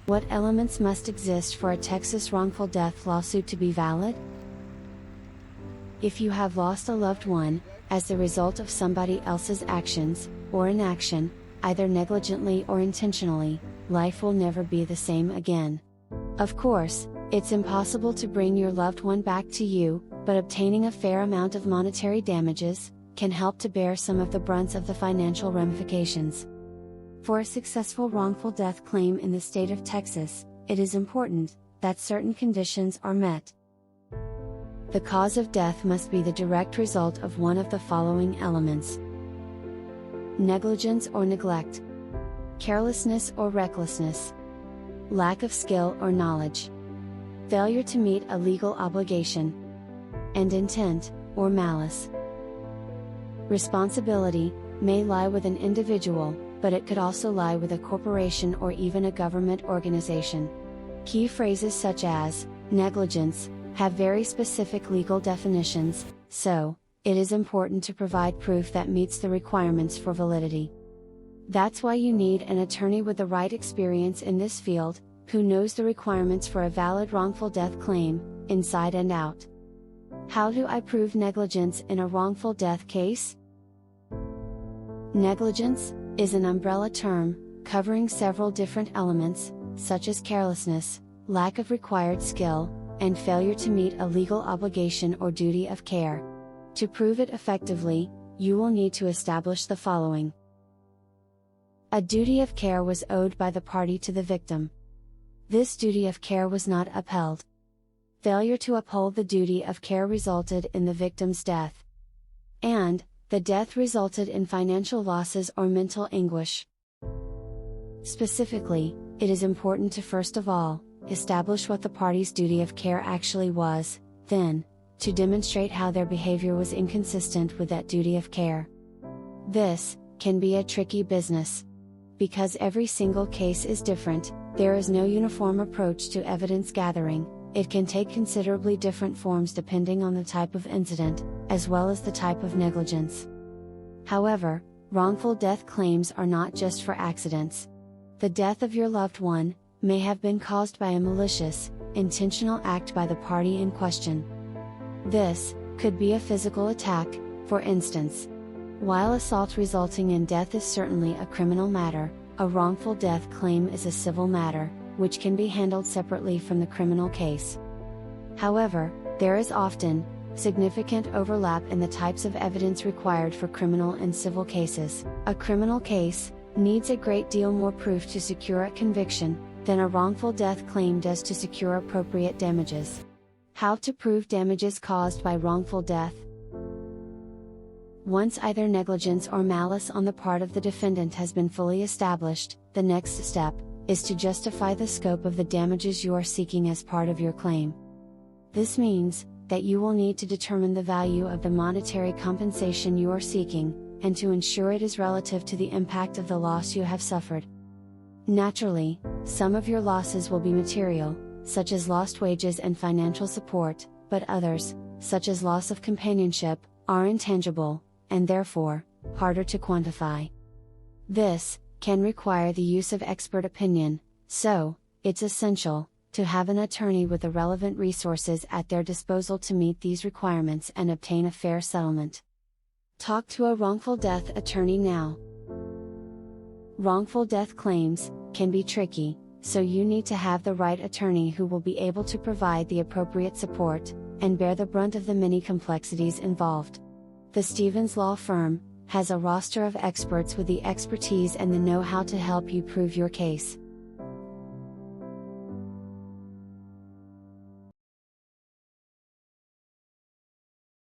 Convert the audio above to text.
What elements must exist for a Texas wrongful death lawsuit to be valid? If you have lost a loved one, as the result of somebody else's actions, or inaction, either negligently or intentionally, life will never be the same again. Of course, it's impossible to bring your loved one back to you, but obtaining a fair amount of monetary damages can help to bear some of the brunts of the financial ramifications. For a successful wrongful death claim in the state of Texas, it is important that certain conditions are met. The cause of death must be the direct result of one of the following elements: negligence or neglect, carelessness or recklessness, lack of skill or knowledge, failure to meet a legal obligation, and intent, or malice. Responsibility may lie with an individual, but it could also lie with a corporation or even a government organization. Key phrases such as negligence have very specific legal definitions, so it is important to provide proof that meets the requirements for validity. That's why you need an attorney with the right experience in this field, who knows the requirements for a valid wrongful death claim, inside and out. How do I prove negligence in a wrongful death case? Negligence is an umbrella term, covering several different elements, such as carelessness, lack of required skill, and failure to meet a legal obligation or duty of care. To prove it effectively, you will need to establish the following. A duty of care was owed by the party to the victim. This duty of care was not upheld. Failure to uphold the duty of care resulted in the victim's death. And, the death resulted in financial losses or mental anguish. Specifically, it is important to first of all, establish what the party's duty of care actually was, then, to demonstrate how their behavior was inconsistent with that duty of care. This can be a tricky business. Because every single case is different, there is no uniform approach to evidence gathering. It can take considerably different forms depending on the type of incident, as well as the type of negligence. However, wrongful death claims are not just for accidents. The death of your loved one may have been caused by a malicious, intentional act by the party in question. This could be a physical attack, for instance. While assault resulting in death is certainly a criminal matter, a wrongful death claim is a civil matter, which can be handled separately from the criminal case. However, there is often significant overlap in the types of evidence required for criminal and civil cases. A criminal case needs a great deal more proof to secure a conviction than a wrongful death claim does to secure appropriate damages. How to prove damages caused by wrongful death? Once either negligence or malice on the part of the defendant has been fully established, the next step is to justify the scope of the damages you are seeking as part of your claim. This means that you will need to determine the value of the monetary compensation you are seeking, and to ensure it is relative to the impact of the loss you have suffered. Naturally, some of your losses will be material, such as lost wages and financial support, but others, such as loss of companionship, are intangible, and therefore, harder to quantify. This can require the use of expert opinion, so, it's essential to have an attorney with the relevant resources at their disposal to meet these requirements and obtain a fair settlement. Talk to a wrongful death attorney now. Wrongful death claims can be tricky, so you need to have the right attorney who will be able to provide the appropriate support and bear the brunt of the many complexities involved. The Stevens Law Firm has a roster of experts with the expertise and the know-how to help you prove your case.